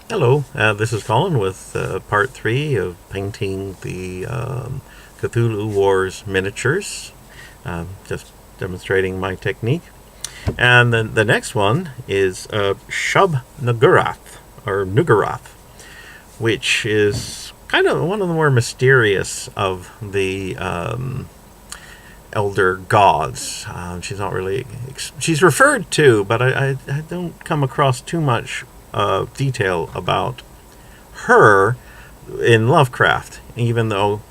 Hello, this is Colin with part 3 of painting the Cthulhu Wars miniatures, just demonstrating my technique. And then the next one is Shub-Niggurath, or Niggurath, which is kind of one of the more mysterious of the elder gods. She's not really. She's referred to, but I don't come across too much detail about her in Lovecraft. Even though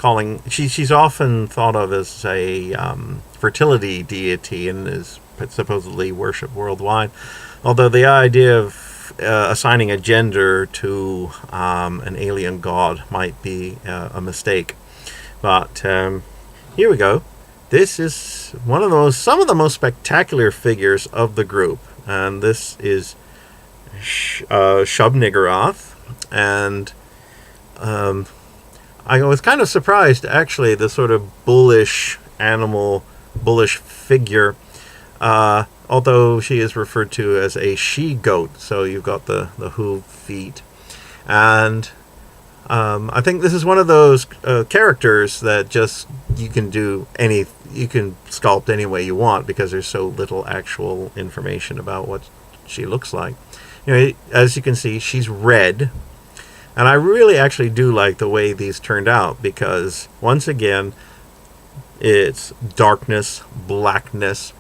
she's often thought of as a fertility deity and is supposedly worshipped worldwide. Although the idea of assigning a gender to an alien god might be a mistake. But here we go. This is some of the most spectacular figures of the group, and this is Shub-Niggurath, and I was kind of surprised, actually, the sort of bullish figure, although she is referred to as a she-goat, so you've got the hoof feet, and I think this is one of those characters that just you can sculpt any way you want because there's so little actual information about what she looks like. As you can see, she's red, and I really actually do like the way these turned out because once again, it's darkness, blackness.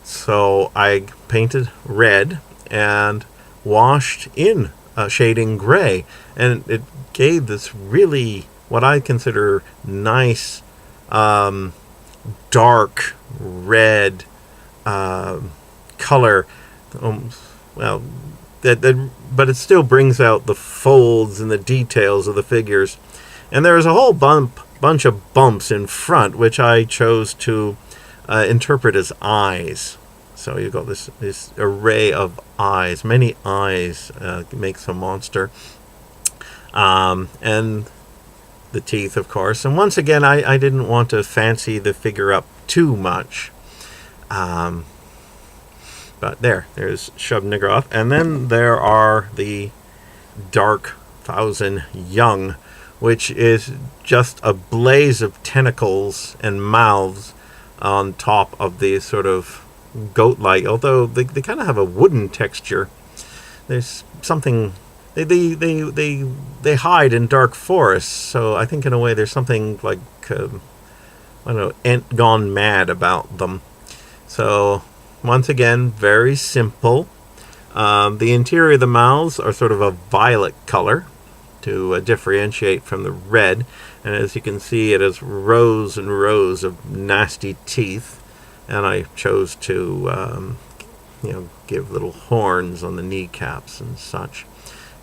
So I painted red and washed in shading gray, and it gave this really what I consider nice dark red color. Well, but it still brings out the folds and the details of the figures. And there's a whole bunch of bumps in front, which I chose to interpret as eyes. So you've got this array of eyes. Many eyes makes a monster. And the teeth, of course. And once again, I didn't want to fancy the figure up too much. But there's Shub-Niggurath. And then there are the Dark Thousand Young, which is just a blaze of tentacles and mouths on top of the sort of goat-like, although they kind of have a wooden texture. There's something... They hide in dark forests, so I think in a way there's something like, I don't know, Ant gone mad about them. So... once again, very simple. The interior of the mouths are sort of a violet color to differentiate from the red. And as you can see, it has rows and rows of nasty teeth. And I chose to, give little horns on the kneecaps and such.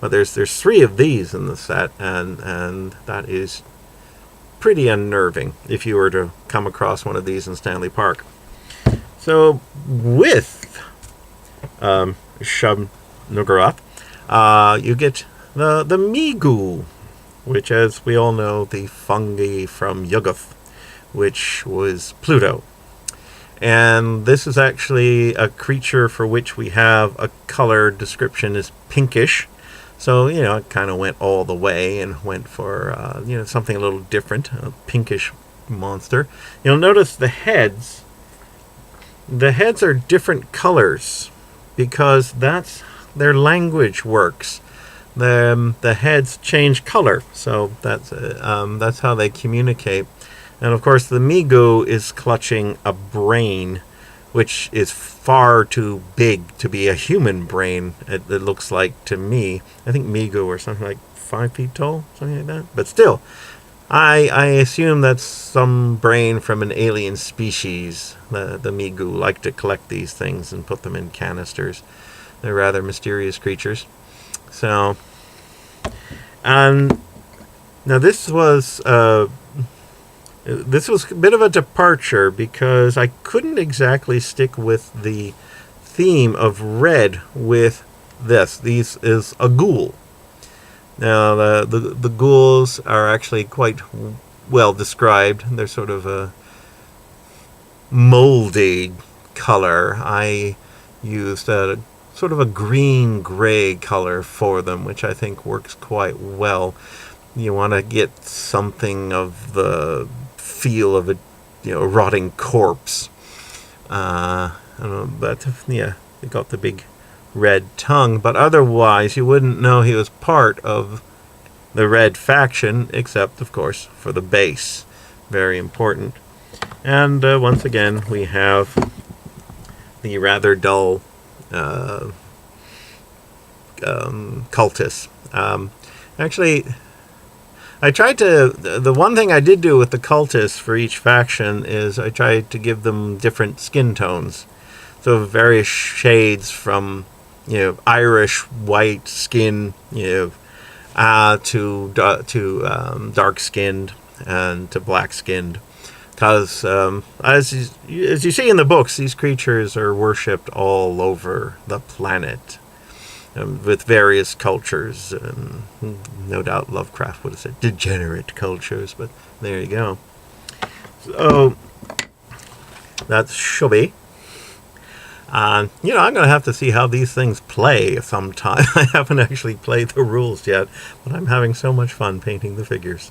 But there's 3 of these in the set, and that is pretty unnerving if you were to come across one of these in Stanley Park. So with Shub-Niggurath, you get the Mego, which, as we all know, the fungi from Yuggoth, which was Pluto. And this is actually a creature for which we have a color description as pinkish. So, it kind of went all the way and went for, something a little different, a pinkish monster. You'll notice the heads are different colors because that's their language works. The heads change color, so that's how they communicate. And of course, the Mego is clutching a brain, which is far too big to be a human brain. It looks like to me. I think Mego are something like 5 feet tall, something like that. But still, I assume that's some brain from an alien species. The Mego like to collect these things and put them in canisters. They're rather mysterious creatures. So, and now this was a bit of a departure because I couldn't exactly stick with the theme of red with this. These is a ghoul. Now, the ghouls are actually quite well described. They're sort of a moldy color. I used sort of a green-gray color for them, which I think works quite well. You want to get something of the feel of a rotting corpse. I don't know, but yeah, they got the big red tongue, but otherwise you wouldn't know he was part of the red faction, except of course for the base. Very important. And once again we have the rather dull cultists. Actually, I tried to... The one thing I did do with the cultists for each faction is I tried to give them different skin tones. So various shades from, Irish white skin, to dark-skinned and to black-skinned. Because, as you see in the books, these creatures are worshipped all over the planet. With various cultures, and no doubt Lovecraft would have said degenerate cultures, but there you go. So that's Shubby. I'm going to have to see how these things play sometime. I haven't actually played the rules yet, but I'm having so much fun painting the figures.